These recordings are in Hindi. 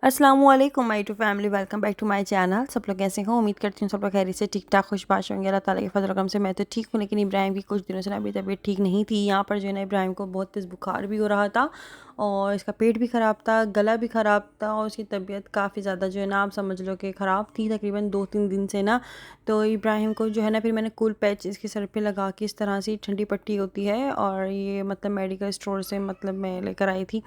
अस्सलामुअलैकुम my to family, welcome back to my channel. सब लोग कैसे हो? उम्मीद करती हूँ सब लोग खैरियत से ठीक ठाक खुशबाश होंगे। अल्लाह ताला के फजल करम से मैं तो ठीक हूँ, लेकिन इब्राहिम की कुछ दिनों से ना अभी तबीयत ठीक नहीं थी। यहाँ पर जो है ना इब्राहिम को बहुत तेज़ बुखार भी हो रहा था और इसका पेट भी ख़राब था, गला भी ख़राब था और उसकी तबीयत काफ़ी ज़्यादा जो है ना आप समझ लो कि ख़राब थी तकरीबन 2-3 दिन से ना। तो इब्राहिम को जो है ना फिर मैंने कूल पैच इसके सर पे लगा के, इस तरह से ठंडी पट्टी होती है और ये मतलब मेडिकल स्टोर से मतलब मैं लेकर आई थी,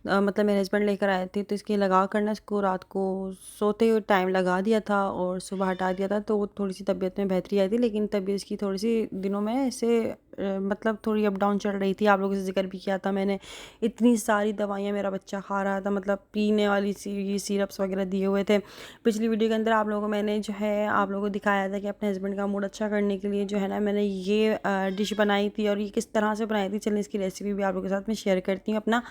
मतलब मेरे हस्बैंड लेकर आए थे। तो इसके लगा कर ना इसको रात को सोते हुए टाइम लगा दिया था और सुबह हटा दिया था, तो वो थोड़ी सी तबीयत में बेहतरी आई थी। लेकिन तबीयत इसकी थोड़ी सी दिनों में ऐसे मतलब थोड़ी अप डाउन चल रही थी। आप लोगों से जिक्र भी किया था मैंने, इतनी सारी दवाइयाँ मेरा बच्चा खा रहा था, मतलब पीने वाली ये सिरप्स वगैरह दिए हुए थे। पिछली वीडियो के अंदर आप लोगों को मैंने जो है आप लोगों को दिखाया था कि अपने हस्बैंड का मूड अच्छा करने के लिए जो है ना मैंने ये डिश बनाई थी और ये किस तरह से बनाई थी। चलिए इसकी रेसिपी भी आप लोगों के साथ मैं शेयर करती हूँ, अपना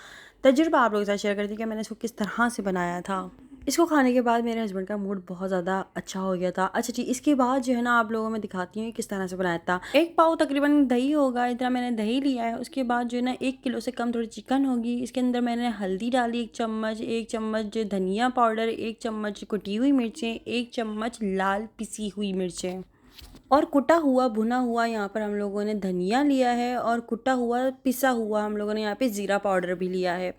तजुर्बा आप लोगों के साथ शेयर करती हूँ कि मैंने इसको किस तरह से बनाया था। इसको खाने के बाद मेरे हस्बैंड का मूड बहुत ज़्यादा अच्छा हो गया था। अच्छा जी, इसके बाद जो है ना आप लोगों में दिखाती हूँ किस तरह से बनाया था। एक पाव तकरीबन दही होगा, इतना मैंने दही लिया है। उसके बाद जो है ना 1 किलो से कम थोड़ी चिकन होगी। इसके अंदर मैंने हल्दी डाली 1 चम्मच धनिया पाउडर, 1 चम्मच कुटी हुई मिर्चें, 1 चम्मच लाल पिसी हुई मिर्चें और कुटा हुआ भुना हुआ यहाँ पर हम लोगों ने धनिया लिया है और कुटा हुआ पिसा हुआ हम लोगों ने यहाँ पे ज़ीरा पाउडर भी लिया है।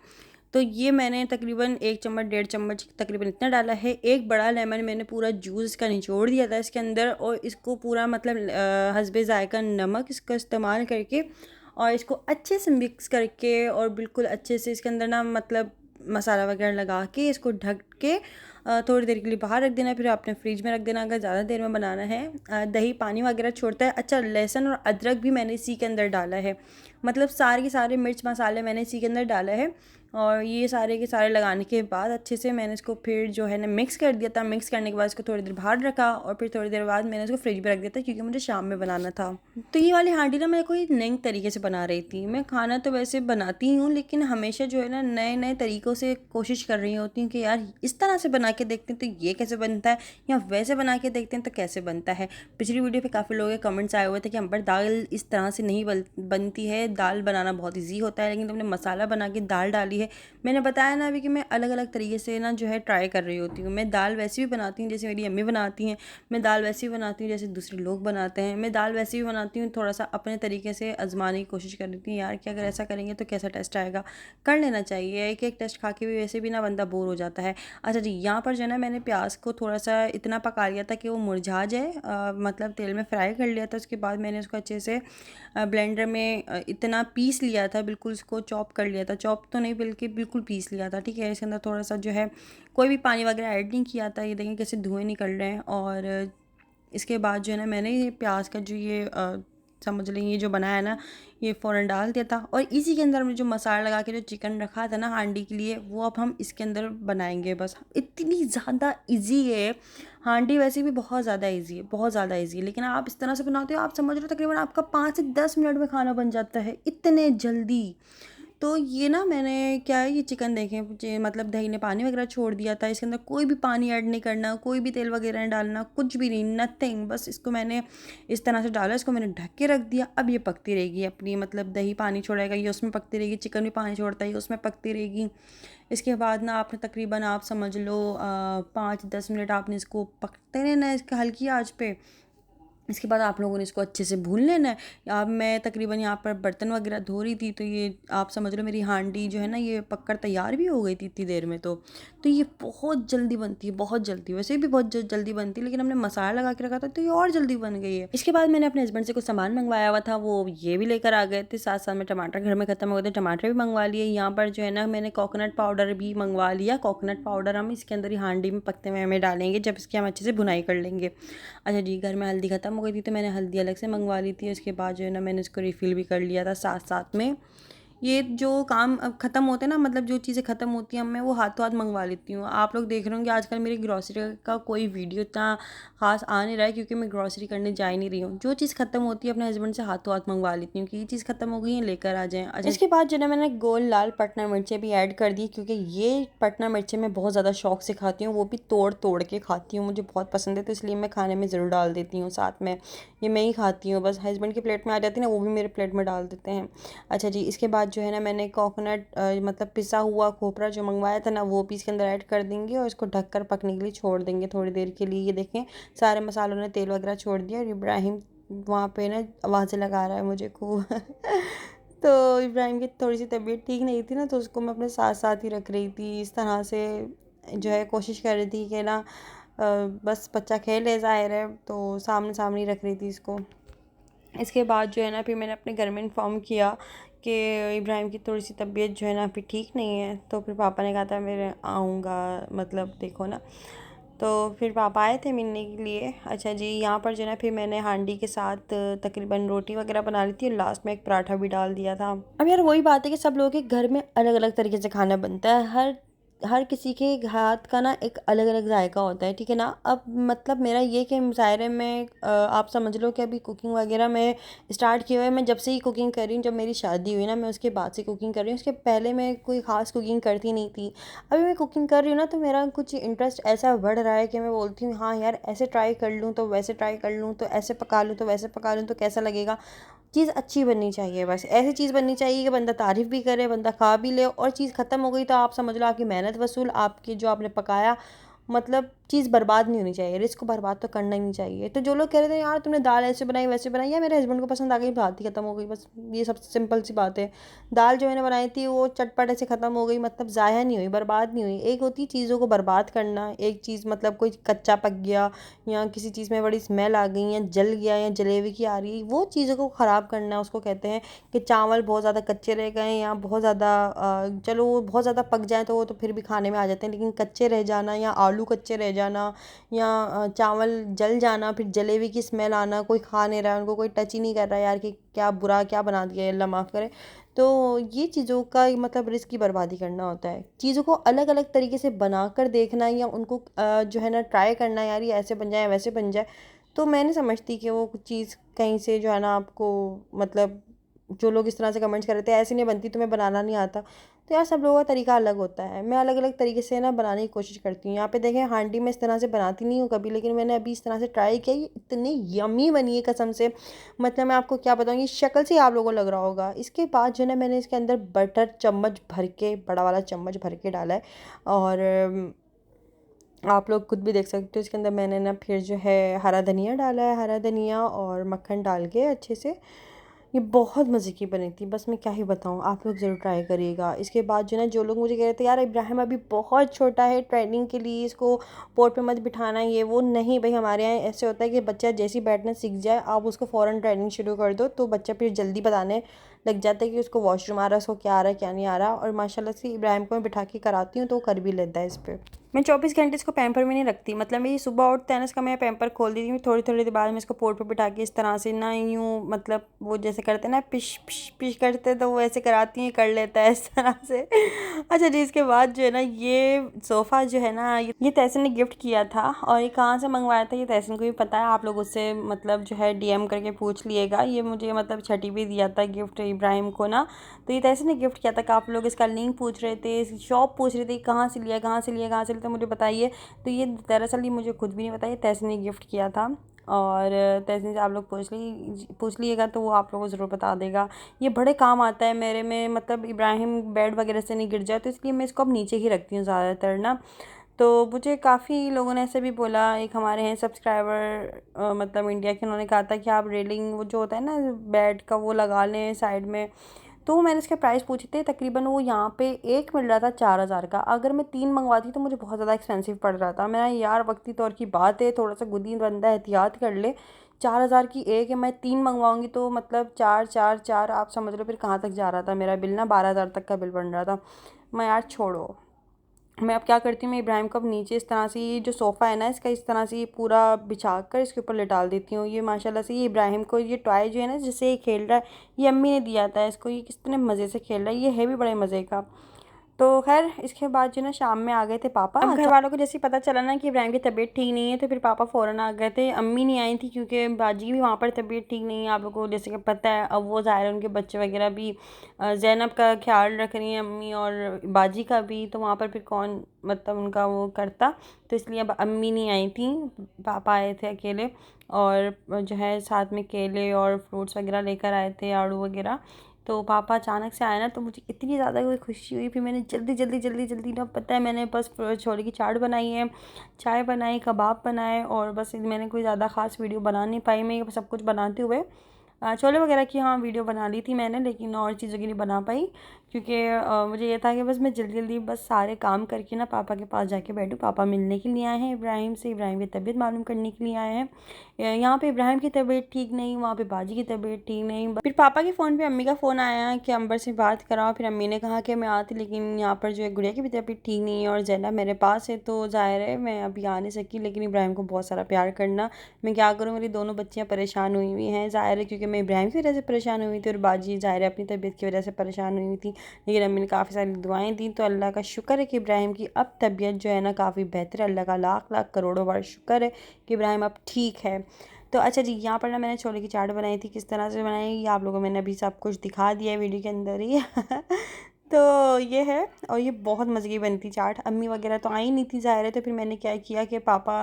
तो ये मैंने तकरीबन 1 चम्मच 1.5 चम्मच तकरीबन इतना डाला है। एक बड़ा लेमन मैंने पूरा जूस इसका निचोड़ दिया था इसके अंदर और इसको पूरा मतलब हस्बे ज़ायका नमक इसका इस्तेमाल करके और इसको अच्छे से मिक्स करके और बिल्कुल अच्छे से इसके अंदर ना मतलब मसाला वगैरह लगा के इसको ढक के थोड़ी देर के लिए बाहर रख देना। फिर आपने फ्रिज में रख देना अगर ज़्यादा देर में बनाना है। दही पानी वगैरह छोड़ता है। अच्छा, लहसुन और अदरक भी मैंने इसी के अंदर डाला है, मतलब सारे के सारे मिर्च मसाले मैंने इसी के अंदर डाला है। और ये सारे के सारे लगाने के बाद अच्छे से मैंने इसको फिर जो है ना मिक्स कर दिया था। मिक्स करने के बाद इसको थोड़ी देर बाहर रखा और फिर थोड़ी देर बाद मैंने इसको फ्रिज में रख दिया था क्योंकि मुझे शाम में बनाना था। तो ये वाली हांडी ना मैं कोई नई तरीके से बना रही थी। मैं खाना तो वैसे बनाती हूँ लेकिन हमेशा जो है ना नए नए तरीक़ों से कोशिश कर रही होती हूँ कि यार इस तरह से बना के देखते हैं तो ये कैसे बनता है, या वैसे बना के देखते हैं तो कैसे बनता है। पिछली वीडियो पे काफ़ी लोगों के कमेंट्स आए हुए थे कि अंबर दाल इस तरह से नहीं बनती है, दाल बनाना बहुत ईजी होता है, लेकिन तुमने मसाला बना के दाल डाली है। मैंने बताया ना अभी कि मैं अलग अलग तरीके से ना जो है ट्राई कर रही होती हूँ। मैं दाल वैसे भी बनाती हूँ जैसे मेरी अम्मी बनाती हैं, मैं दाल वैसे भी बनाती हूँ जैसे दूसरे लोग बनाते हैं, मैं दाल वैसे भी बनाती हूँ थोड़ा सा अपने तरीके से आजमाने की कोशिश कर रही थी यार कि अगर ऐसा करेंगे तो कैसा टेस्ट आएगा। कर लेना चाहिए, एक एक टेस्ट खा के भी वैसे भी ना बंदा बोर हो जाता है। अच्छा जी, यहाँ पर जो है ना मैंने प्याज को थोड़ा सा इतना पका लिया था कि वो मुरझा जाए, मतलब तेल में फ्राई कर लिया था। उसके बाद मैंने उसको अच्छे से ब्लेंडर में इतना पीस लिया था, बिल्कुल उसको चॉप कर लिया था, चॉप तो नहीं बल्कि बिल्कुल पीस लिया था। ठीक है, इसके अंदर थोड़ा सा जो है कोई भी पानी वगैरह ऐड नहीं किया था। ये देखें कैसे धुएँ निकल रहे हैं। और इसके बाद जो है ना मैंने ये प्याज का जो ये समझ लें ये जो बनाया ना ये फ़ौरन डाल दिया था और इसी के अंदर हमने जो मसाला लगा के जो चिकन रखा था ना हांडी के लिए वो अब हम इसके अंदर बनाएंगे। बस इतनी ज़्यादा इजी है हांडी, वैसे भी बहुत ज़्यादा इजी है, बहुत ज़्यादा इजी है, लेकिन आप इस तरह से बनाते हो आप समझ लो तकरीबन आपका 5 से 10 मिनट में खाना बन जाता है, इतने जल्दी। तो ये ना मैंने क्या है ये चिकन देखें मतलब दही ने पानी वगैरह छोड़ दिया था। इसके अंदर कोई भी पानी ऐड नहीं करना, कोई भी तेल वगैरह नहीं डालना, कुछ भी नहीं, नथिंग। बस इसको मैंने इस तरह से डाला, इसको मैंने ढक के रख दिया। अब ये पकती रहेगी अपनी, मतलब दही पानी छोड़ेगा ये उसमें पकती रहेगी, चिकन भी पानी छोड़ता है ये उसमें पकती रहेगी। इसके बाद ना आपने तकरीबन आप समझ लो 5-10 मिनट आपने इसको पकते रहना है इसके हल्की आँच पे। इसके बाद आप लोगों ने इसको अच्छे से भून लेना है। अब मैं तकरीबन यहाँ पर बर्तन वगैरह धो रही थी तो ये आप समझ लो मेरी हांडी जो है ना ये पककर तैयार भी हो गई थी इतनी देर में। तो ये बहुत जल्दी बनती है, बहुत जल्दी, वैसे भी बहुत जल्दी बनती है लेकिन हमने मसाला लगा के रखा था तो ये और जल्दी बन गई है। इसके बाद मैंने अपने हस्बैंड से कुछ सामान मंगवाया हुआ था, वो ये भी लेकर आ गए थे। साथ साथ में टमाटर घर में ख़त्म हो गए थे, टमाटर भी मंगवा लिए। यहाँ पर जो है ना मैंने कोकोनट पाउडर भी मंगवा लिया। कोकोनट पाउडर हम इसके अंदर ही हांडी में पकते हुए हमें डालेंगे जब इसकी हम अच्छे से भुनाई कर लेंगे। अच्छा जी, घर में हल्दी ख़त्म हो गई थी तो मैंने हल्दी अलग से मंगवा ली थी। उसके बाद जो है ना मैंने इसको रिफ़िल भी कर लिया था साथ साथ में। ये जो काम अब ख़त्म होते हैं ना, मतलब जो चीज़ें ख़त्म होती हैं मैं वो हाथों हाथ मंगवा लेती हूँ। आप लोग देख रहे होंगे आजकल मेरी ग्रॉसरी का कोई वीडियो इतना ख़ास आ नहीं रहा है क्योंकि मैं ग्रॉसरी करने जा ही नहीं रही हूँ। जो चीज़ ख़त्म होती है अपने हस्बैंड से हाथों हाथ मंगवा लेती हूँ कि ये चीज़ ख़त्म हो गई है लेकर आ जाएँ। अच्छा, इसके बाद जो है ना मैंने गोल लाल पटना मिर्चें भी ऐड कर दी क्योंकि ये पटना मिर्चें मैं बहुत ज़्यादा शौक से खाती हूँ, वो भी तोड़ तोड़ के खाती हूँ, मुझे बहुत पसंद है तो इसलिए मैं खाने में ज़रूर डाल देती हूँ साथ में। ये मैं ही खाती हूँ, बस हस्बैंड की प्लेट में आ जाती है ना वो भी मेरे प्लेट में डाल देते हैं। अच्छा जी, इसके बाद बाद जो है ना मैंने कोकोनट मतलब पिसा हुआ खोपरा जो मंगवाया था ना वो भी इसके अंदर ऐड कर देंगे और इसको ढककर पकने के लिए छोड़ देंगे थोड़ी देर के लिए। ये देखें सारे मसालों ने तेल वगैरह छोड़ दिया और इब्राहिम वहाँ पे ना आवाज़ें लगा रहा है मुझे खूब तो इब्राहिम की थोड़ी सी तबीयत ठीक नहीं थी ना, तो उसको मैं अपने साथ साथ ही रख रही थी। इस तरह से जो है कोशिश कर रही थी कि ना बस बच्चा खेले, ज़ाहिर है, तो सामने सामने ही रख रही थी इसको। इसके बाद जो है ना फिर मैंने अपने घर में इन्फॉर्म किया कि इब्राहिम की थोड़ी सी तबीयत जो है ना अभी ठीक नहीं है। तो फिर पापा ने कहा था मैं आऊँगा, मतलब देखो ना। तो फिर पापा आए थे मिलने के लिए। अच्छा जी, यहाँ पर जो है ना फिर मैंने हांडी के साथ तकरीबन रोटी वगैरह बना ली थी और लास्ट में एक पराठा भी डाल दिया था। अब यार वही बात है कि सब लोगों के घर में अलग अलग तरीके से खाना बनता है। हर हर किसी के हाथ का ना एक अलग अलग जायका होता है, ठीक है ना। अब मतलब मेरा ये कि मुशायरे में आप समझ लो कि अभी कुकिंग वगैरह मैं स्टार्ट किया हुआ है। मैं जब से ही कुकिंग कर रही हूँ, जब मेरी शादी हुई ना मैं उसके बाद से कुकिंग कर रही हूँ। उसके पहले मैं कोई ख़ास कुकिंग करती नहीं थी। अभी मैं कुकिंग कर रही हूँ ना तो मेरा कुछ इंटरेस्ट ऐसा बढ़ रहा है कि मैं बोलती हूँ हाँ यार ऐसे ट्राई कर लूँ तो वैसे ट्राई कर लूँ, तो ऐसे पका लूँ तो वैसे पका लूँ, तो कैसा लगेगा। चीज़ अच्छी बननी चाहिए, बस ऐसी चीज़ बननी चाहिए कि बंदा तारीफ़ भी करे, बंदा खा भी ले, और चीज़ ख़त्म हो गई तो आप समझ लो आपकी मेहनत वसूल, आपकी जो आपने पकाया, मतलब चीज़ बर्बाद नहीं होनी चाहिए। रिस्क को बर्बाद तो करना ही नहीं चाहिए। तो जो लोग कह रहे थे यार तुमने दाल ऐसे बनाई वैसे बनाई, या मेरे हस्बैंड को पसंद आ गई, बात ही ख़त्म हो गई, बस ये सबसे सिंपल सी बात है। दाल जो मैंने बनाई थी वो चटपट ऐसे ख़त्म हो गई, मतलब ज़ाया नहीं हुई, बर्बाद नहीं हुई। एक होती चीज़ों को बर्बाद करना, एक चीज़ मतलब कोई कच्चा पक गया या किसी चीज़ में बड़ी स्मेल आ गई या जल गया या जलेबी की आ रही, वो चीज़ों को ख़राब करना उसको कहते हैं। कि चावल बहुत ज़्यादा कच्चे रह गए या बहुत ज़्यादा चलो वो बहुत ज़्यादा पक जाए तो वो तो फिर भी खाने में आ जाते हैं, लेकिन कच्चे रह जाना या आलू कच्चे रह जाना या चावल जल जाना, फिर जलेबी की स्मेल आना, कोई खा नहीं रहा है, उनको कोई टच ही नहीं कर रहा है यार कि क्या बुरा क्या बना दिया, अल्लाह माफ़ करे। तो ये चीज़ों का मतलब रिस्क की बर्बादी करना होता है। चीज़ों को अलग अलग तरीके से बनाकर देखना या उनको जो है ना ट्राई करना, यार ये ऐसे बन जाए वैसे बन जाए, तो मैं नहीं समझती कि वो कुछ चीज़ कहीं से जो है ना आपको मतलब जो लोग इस तरह से कमेंट्स कर रहे थे ऐसी नहीं बनती, तुम्हें बनाना नहीं आता। तो यार सब लोगों का तरीका अलग होता है। मैं अलग अलग तरीके से ना बनाने की कोशिश करती हूँ। यहाँ पे देखें हांडी में इस तरह से बनाती नहीं हूँ कभी, लेकिन मैंने अभी इस तरह से ट्राई किया, ये इतनी यम्मी बनी है कसम से। मतलब मैं आपको क्या बताऊँ, ये शक्ल से ही आप लोगों को लग रहा होगा। इसके बाद जो है ना मैंने इसके अंदर बटर चम्मच भर के, बड़ा वाला चम्मच भर के डाला है। और आप लोग खुद भी देख सकते हो इसके अंदर मैंने ना फिर जो है हरा धनिया डाला है, हरा धनिया और मक्खन डाल के अच्छे से। ये बहुत मज़े की बनी थी, बस मैं क्या ही बताऊँ, आप लोग ज़रूर ट्राई करिएगा। इसके बाद जो है ना जो लोग मुझे कह रहे थे यार इब्राहिम अभी बहुत छोटा है, ट्रेनिंग के लिए इसको पोर्ट पे मत बिठाना, ये वो नहीं भाई। हमारे यहाँ ऐसे होता है कि बच्चा जैसे ही बैठना सीख जाए आप उसको फ़ौरन ट्रेनिंग शुरू कर दो, तो बच्चा फिर जल्दी बताने लग जाता है कि उसको वॉशरूम आ रहा है, उसको क्या आ रहा है क्या नहीं आ रहा। और माशाल्लाह से इब्राहिम को मैं बिठा के कराती हूँ तो वो कर भी लेता है इस पर। मैं 24 घंटे इसको पैम्पर में नहीं रखती, मतलब मेरी सुबह उठता है ना इसका मैं पैम्पर खोल देती हूँ, थोड़ी थोड़ी देर बाद में इसको पोर्ट पे बिठा के इस तरह से ना यूँ मतलब वो जैसे करते हैं ना पिश पिश पिश करते हैं, तो वो ऐसे कराती हैं, कर लेता है इस तरह से। अच्छा जी, इसके बाद जो है ना ये सोफ़ा जो है ना ये तहसीन ने गिफ्ट किया था, और ये कहाँ से मंगवाया था ये तहसीन को भी पता है। आप लोग उससे मतलब जो है डीएम करके पूछ लिएगा। ये मुझे मतलब छठी भी दिया था गिफ्ट इब्राहिम को ना, तो ये तहसीन ने गिफ्ट किया था। कि आप लोग इसका लिंक पूछ रहे थे, शॉप पूछ रहे थे कहाँ से लिया कहाँ से लिया कहाँ से लिया, तो मुझे बताइए। तो ये दरअसल ये मुझे खुद भी नहीं पता, ये तहसीन ने गिफ्ट किया था। और तहसीन से आप लोग पूछ लिएगा तो वो आप लोगों को ज़रूर बता देगा। ये बड़े काम आता है मेरे में, मतलब इब्राहिम बेड वगैरह से नहीं गिर जाए, तो इसलिए मैं इसको अब नीचे ही रखती हूँ ज़्यादातर ना। तो मुझे काफ़ी लोगों ने ऐसे भी बोला, एक हमारे हैं सब्सक्राइबर मतलब इंडिया के, उन्होंने कहा था कि आप रेलिंग वो जो होता है ना बेड का वो लगा लें साइड में। तो मैंने इसके प्राइस पूछे थे, तकरीबन वो यहाँ पे एक मिल रहा था 4,000 का। अगर मैं 3 मंगवाती तो मुझे बहुत ज़्यादा एक्सपेंसिव पड़ रहा था। मेरा यार वक्ती तौर की बात है, थोड़ा सा गुदी बंदा एहतियात कर ले। 4,000 की एक है, मैं 3 मंगवाऊंगी तो मतलब 4 4 4, आप समझ लो फिर कहाँ तक जा रहा था मेरा बिल ना, 12,000 तक का बिल बन रहा था। मैं यार छोड़ो, मैं अब क्या करती हूँ, मैं इब्राहिम को अब नीचे इस तरह से ये जो सोफ़ा है ना इसका इस तरह से ये पूरा बिछा कर इसके ऊपर लेटाल देती हूँ। ये माशाल्लाह से ये इब्राहिम को ये टॉय जो है ना जिससे ये खेल रहा है, ये अम्मी ने दिया था इसको, ये कितने मज़े से खेल रहा है, ये है भी बड़े मज़े का। तो खैर इसके बाद जो ना शाम में आ गए थे पापा। अब घर वालों को जैसे ही पता चला ना कि इब्राहिम की तबीयत ठीक नहीं है, तो फिर पापा फ़ौरन आ गए थे। अम्मी नहीं आई थी क्योंकि बाजी की भी वहाँ पर तबीयत ठीक नहीं है, आप लोगों को जैसे कि पता है। अब वो ज़ाहिर है उनके बच्चे वगैरह भी ज़ैनब का ख्याल रख रही हैं अम्मी, और बाजी का भी, तो वहाँ पर फिर कौन मतलब उनका वो करता। तो इसलिए अब अम्मी नहीं आई थी, पापा आए थे अकेले। और जो है साथ में केले और फ्रूट्स वगैरह लेकर आए थे, आड़ू वगैरह। तो पापा अचानक से आए ना, तो मुझे इतनी ज़्यादा कोई खुशी हुई। फिर मैंने जल्दी ना, पता है मैंने बस छोले की चाट बनाई है, चाय बनाई, कबाब बनाए, और बस मैंने कोई ज़्यादा ख़ास वीडियो बना नहीं पाई। मैं सब कुछ बनाते हुए छोले वगैरह की हाँ वीडियो बना ली थी मैंने, लेकिन और चीज़ों की नहीं बना पाई, क्योंकि मुझे ये था कि बस मैं जल्दी बस सारे काम करके ना पापा के पास जाके बैठूँ। पापा मिलने के लिए आए हैं इब्राहिम से, इब्राहिम की तबीयत मालूम करने के लिए आए हैं। यहाँ पे इब्राहिम की तबीयत ठीक नहीं, वहाँ पे बाजी की तबीयत ठीक नहीं। फिर पापा के फ़ोन पे अम्मी का फ़ोन आया कि अंबर से बात कराओ। फिर अम्मी ने कहा कि मैं आती, लेकिन यहाँ पर जो है गुड़िया की भी तबीयत ठीक नहीं है और ज़ैनब मेरे पास है, तो ज़ाहिर है मैं अभी आ नहीं सकी। लेकिन इब्राहिम को बहुत सारा प्यार करना, मैं क्या करूँ, मेरी दोनों बच्चियाँ परेशान हुई हुई हैं, ज़ाहिर है क्योंकि मैं इब्राहिम की वजह से परेशान हुई थी और बाजी ज़ाहिर है अपनी तबीयत की वजह से परेशान हुई थी। लेकिन अम्मी ने काफ़ी सारी दुआएं दी, तो अल्लाह का शुक्र है कि इब्राहिम की अब तबीयत जो है ना काफ़ी बेहतर है। अल्लाह का लाख लाख करोड़ों बार शुक्र है कि इब्राहिम अब ठीक है। तो अच्छा जी, यहाँ पर ना मैंने छोले की चाट बनाई थी। किस तरह से बनाई ये आप लोगों को मैंने अभी सब कुछ दिखा दिया है वीडियो के अंदर ही तो ये है, और ये बहुत मज़े की बनी थी चाट। अम्मी वगैरह तो आई नहीं थी ज़ाहिर है, तो फिर मैंने क्या किया कि पापा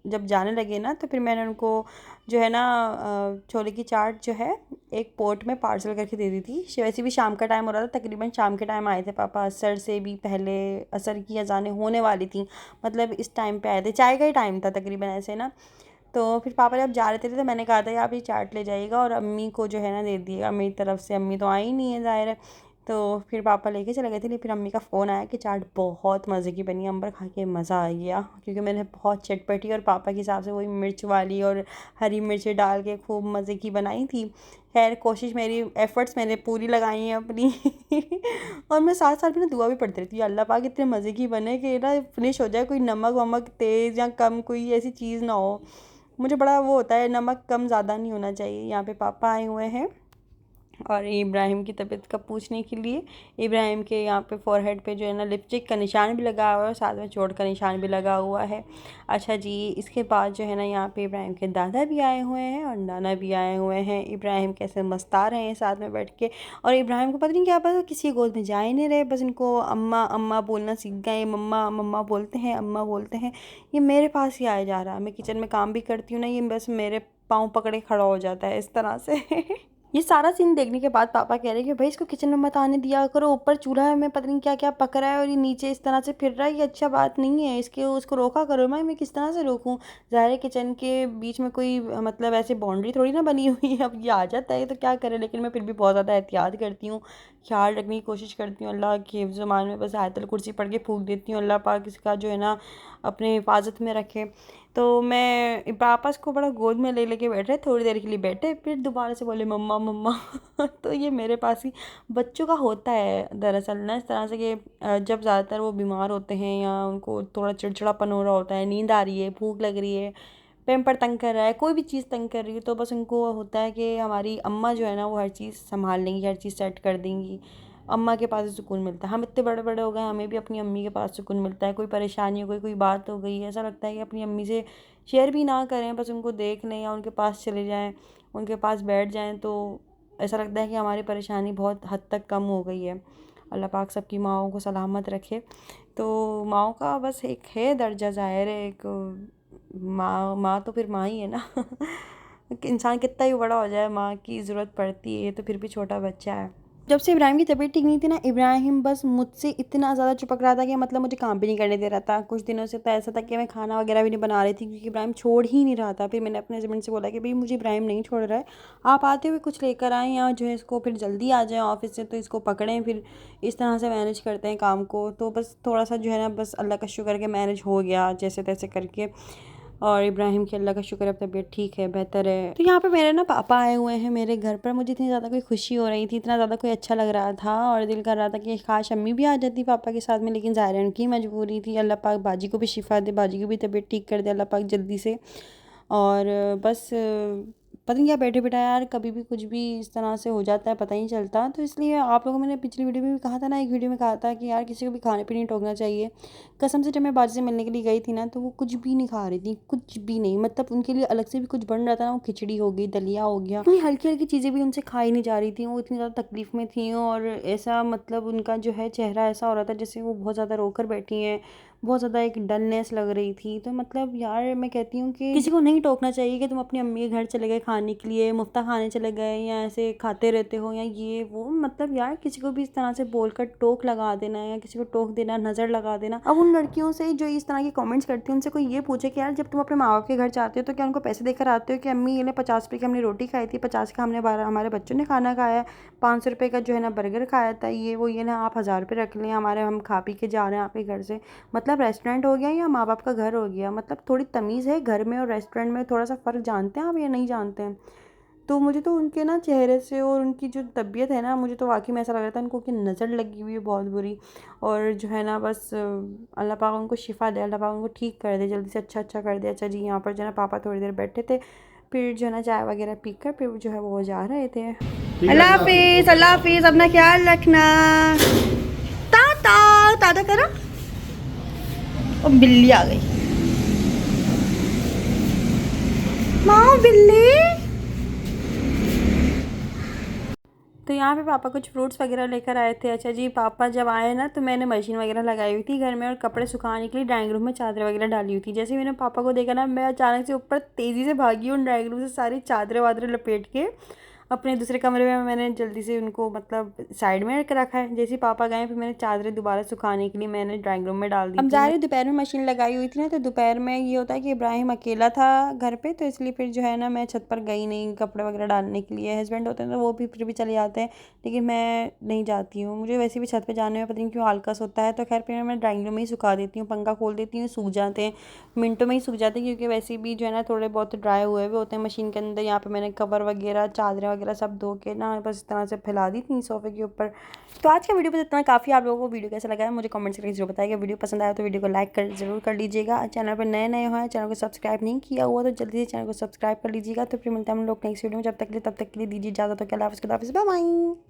जब जाने लगे ना, तो फिर मैंने उनको जो है ना छोले की चाट जो है एक पोट में पार्सल करके दे दी थी। वैसे भी शाम का टाइम हो रहा था, तकरीबन शाम के टाइम आए थे पापा, असर से भी पहले, असर की अज़ानें होने वाली थी, मतलब इस टाइम पे आए थे, चाय का ही टाइम था तकरीबन ऐसे ना। तो फिर पापा जब जा रहे थे तो मैंने कहा था कि आप ये चाट ले जाइएगा और अम्मी को जो है ना दे दिएगा मेरी तरफ से। अम्मी तो आई नहीं है ज़ाहिर है, तो फिर पापा लेके चले गए थे। लेकिन फिर अम्मी का फ़ोन आया कि चाट बहुत मज़े की बनी है। अंबर खा के मज़ा आ गया, क्योंकि मैंने बहुत चटपटी और पापा के हिसाब से वही मिर्च वाली और हरी मिर्ची डाल के खूब मज़े की बनाई थी। खैर कोशिश मेरी, एफ़र्ट्स मैंने पूरी लगाई हैं अपनी और मैं साथ साथ में ना दुआ भी पढ़ती रहती हूँ, अल्लाह पाक इतने मज़े की बने कि ना फिनिश हो जाए, कोई नमक वमक तेज़ या कम कोई ऐसी चीज़ ना हो। मुझे बड़ा वो होता है, नमक कम ज़्यादा नहीं होना चाहिए। यहाँ पे पापा आए हुए हैं और इब्राहिम की तबीयत का पूछने के लिए। इब्राहिम के यहाँ पे फ़ोरहेड पे जो है ना लिपस्टिक का निशान भी लगा हुआ है और साथ में चोट का निशान भी लगा हुआ है। अच्छा जी, इसके बाद जो है ना यहाँ पे इब्राहिम के दादा भी आए हुए हैं और नाना भी आए हुए हैं। इब्राहिम कैसे मस्ता रहे हैं साथ में बैठ के, और इब्राहिम को पता नहीं क्या पता, किसी की गोद में जा ही नहीं रहे, बस इनको अम्मा अम्मा बोलना सीख गए। मम्मा मम्मा बोलते हैं, अम्मा बोलते हैं। ये मेरे पास ही आया जा रहा है, मैं किचन में काम भी करती हूँ ना, ये बस मेरे पाँव पकड़े खड़ा हो जाता है इस तरह से ये सारा सीन देखने के बाद पापा कह रहे हैं कि भाई इसको किचन में मत आने दिया करो, ऊपर चूल्हा में पता नहीं क्या क्या पक रहा है और ये नीचे इस तरह से फिर रहा है, ये अच्छा बात नहीं है, इसके उसको रोका करो। मैं किस तरह से रोकूं, ज़ाहिर है किचन के बीच में कोई मतलब ऐसे बाउंड्री थोड़ी ना बनी हुई है, अब ये आ जाता है तो क्या करें। लेकिन मैं फिर भी बहुत ज़्यादा एहतियात करती हूँ, ख्याल रखने की कोशिश करती हूँ। अल्लाह के हिफ्ज़-ओ-मान में बस आयतल कुर्सी पढ़ के फूंक देती हूँ, अल्लाह पाक इसका जो है ना अपने हिफाजत में रखे। तो मैं पापा इसको बड़ा गोद में ले लेके बैठे, थोड़ी देर के लिए बैठे, फिर दोबारा से बोले मम्मा मम्मा तो ये मेरे पास ही बच्चों का होता है दरअसल ना इस तरह से कि जब ज़्यादातर वो बीमार होते हैं या उनको थोड़ा चिड़चिड़ापन हो रहा होता है, नींद आ रही है, भूख लग रही है, पैम्पर तंग कर रहा है, कोई भी चीज़ तंग कर रही है, तो बस उनको होता है कि हमारी अम्मा जो है ना वो हर चीज़ संभाल लेंगी, हर चीज़ सेट कर देंगी। अम्मा के पास ही सुकून मिलता है। हम इतने बड़े बड़े हो गए, हमें भी अपनी अम्मी के पास सुकून मिलता है। कोई परेशानी हो गई, कोई बात हो गई, ऐसा लगता है कि अपनी अम्मी से शेयर भी ना करें, बस उनको देख लें या उनके पास चले जाएं, उनके पास बैठ जाएं, तो ऐसा लगता है कि हमारी परेशानी बहुत हद तक कम हो गई है। अल्लाह पाक सबकी माँओं को सलामत रखे। तो माँओं का बस एक है दर्जा, ज़ाहिर है एक माँ माँ तो फिर माँ ही है ना इंसान कितना ही बड़ा हो जाए, माँ की ज़रूरत पड़ती है, तो फिर भी छोटा बच्चा है। जब से इब्राहिम की तबीयत ठीक नहीं थी ना, इब्राहिम बस मुझसे इतना ज़्यादा चिपक रहा था कि मतलब मुझे काम भी नहीं करने दे रहा था। कुछ दिनों से तो ऐसा था कि मैं खाना वगैरह भी नहीं बना रही थी, क्योंकि इब्राहिम छोड़ ही नहीं रहा था। फिर मैंने अपने हस्बैंड से बोला कि भाई मुझे इब्राहिम नहीं छोड़ रहा है, आप आते हुए कुछ लेकर आएँ या जो है इसको फिर जल्दी आ जाएँ ऑफिस से, तो इसको पकड़ें, फिर इस तरह से मैनेज करते हैं काम को। तो बस थोड़ा सा जो है ना, बस अल्लाह का शुक्र के मैनेज हो गया जैसे तैसे करके। और इब्राहिम की अल्लाह का शुक्र है अब तबीयत ठीक है, बेहतर है। तो यहाँ पे मेरे ना पापा आए हुए हैं मेरे घर पर। मुझे इतनी ज़्यादा कोई खुशी हो रही थी, इतना ज़्यादा कोई अच्छा लग रहा था और दिल कर रहा था कि काश अम्मी भी आ जाती पापा के साथ में, लेकिन ज़ाहिर है उनकी मजबूरी थी। अल्लाह पाक बाजी को भी शिफा दे, बाजी की भी तबीयत ठीक कर दे अल्लाह पाक जल्दी से। और बस पता नहीं क्या बैठे बिठाए यार, कभी भी कुछ भी इस तरह से हो जाता है, पता ही नहीं चलता। तो इसलिए आप लोगों, मैंने पिछली वीडियो में भी कहा था ना, एक वीडियो में कहा था कि यार किसी को भी खाने पीने नहीं टोकना चाहिए। कसम से जब मैं बाजी से मिलने के लिए गई थी ना, तो वो कुछ भी नहीं खा रही थी, कुछ भी नहीं, मतलब उनके लिए अलग से भी कुछ बन रहा था ना, वो खिचड़ी हो गई, दलिया हो गया, इतनी हल्की हल्की चीज़ें भी उनसे खाई नहीं जा रही थी। वो इतनी ज़्यादा तकलीफ़ में थी और ऐसा मतलब उनका जो है चेहरा ऐसा हो रहा था जैसे वो बहुत ज़्यादा रोकर बैठी हैं। बहुत ज़्यादा एक डलनेस लग रही थी। तो मतलब यार मैं कहती हूँ कि किसी को नहीं टोकना चाहिए कि तुम अपनी अम्मी के घर चले गए खाने के लिए, मुफ्ता खाने चले गए या ऐसे खाते रहते हो या ये वो, मतलब यार किसी को भी इस तरह से बोलकर टोक लगा देना या किसी को टोक देना, नज़र लगा देना। अब उन लड़कियों से जो इस तरह की कमेंट्स करती हैं उनसे कोई ये पूछे कि यार जब तुम अपने माँ बाप के घर जाते हो तो क्या उनको पैसे देकर आते हो कि अम्मी ये ले 50 रुपये की हमने रोटी खाई थी, 50 का हमने हमारे बच्चों ने खाना खाया, 500 रुपये का जो है ना बर्गर खाया था, ये वो, ये ना आप 1000 रुपये रख लें हमारे, हम खा पी के जा रहे हैं आपके घर से। मतलब रेस्टोरेंट हो गया या माँ बाप का घर हो गया? मतलब थोड़ी तमीज़ है घर में और रेस्टोरेंट में, थोड़ा सा फ़र्क जानते हैं आप या नहीं जानते हैं? तो मुझे तो उनके ना चेहरे से और उनकी जो तबीयत है ना, मुझे तो वाकई में ऐसा लग रहा था उनको कि नज़र लगी हुई है बहुत बुरी। और जो है ना बस अल्लाह पाक उनको शिफ़ा दे, अल्लाह पाक उनको ठीक कर दे, जल्दी से अच्छा कर दे। अच्छा जी, यहाँ पर जो है ना पापा थोड़ी देर बैठे थे, फिर जो है ना चाय वगैरह पी कर फिर जो है वो जा रहे थे। अल्लाह हाफिज़, अल्लाह हाफिज़, अपना ख्याल रखना। टाटा टाटा करो। और बिल्ली आ गई, माँ बिल्ली। तो यहाँ पे पापा कुछ फ्रूट्स वगैरह लेकर आए थे। अच्छा जी, पापा जब आए ना तो मैंने मशीन वगैरह लगाई हुई थी घर में और कपड़े सुखाने के लिए ड्राइंग रूम में चादरें वगैरह डाली हुई थी। जैसे ही मैंने पापा को देखा ना, मैं अचानक से ऊपर तेज़ी से भागी हूँ ड्राइंग रूम से, सारी चादरें वादरें लपेट के अपने दूसरे कमरे में मैंने जल्दी से उनको मतलब साइड में रखा है। जैसे ही पापा गए फिर मैंने चादरें दोबारा सुखाने के लिए मैंने ड्राइंग रूम में डाल दी। अब जा रही हूँ, दोपहर में मशीन लगाई हुई थी ना, तो दोपहर में ये होता है कि इब्राहिम अकेला था घर पे, तो इसलिए फिर जो है ना मैं छत पर गई नहीं कपड़े वगैरह डालने के लिए। हस्बैंड होते हैं तो वो भी फिर भी चले जाते हैं, लेकिन मैं नहीं जाती हूँ। मुझे वैसे भी छत पे जाने में पता नहीं क्यों आलकस होता है, तो खैर फिर मैं ड्राइंग रूम में ही सुखा देती हूँ, पंखा खोल देती हूँ, सूख जाते हैं, मिनटों में ही सूख जाते हैं, क्योंकि वैसे भी जो है ना थोड़े बहुत ड्राई हुए हुए होते हैं मशीन के अंदर। यहाँ पे मैंने कवर वगैरह चादरें वगैरह सब धो के ना बस इस तरह से फैला दी थी सोफे के ऊपर। तो आज का वीडियो बस इतना काफ़ी। आप लोगों को वीडियो कैसा लगा है मुझे कमेंट्स करके जरूर बताइएगा। वीडियो पसंद आया तो वीडियो को लाइक कर जरूर कर लीजिएगा। चैनल पर नए नए हैं, चैनल को सब्सक्राइब नहीं किया हुआ तो जल्दी से चैनल को सब्सक्राइब कर लीजिएगा। तो फिर मिलते हैं हम लोग नेक्स्ट वीडियो में, जब तक के लिए तब तक के लिए दीजिए इजाज़त। तो क्या, अल्लाह हाफ़िज़, बाय बाय।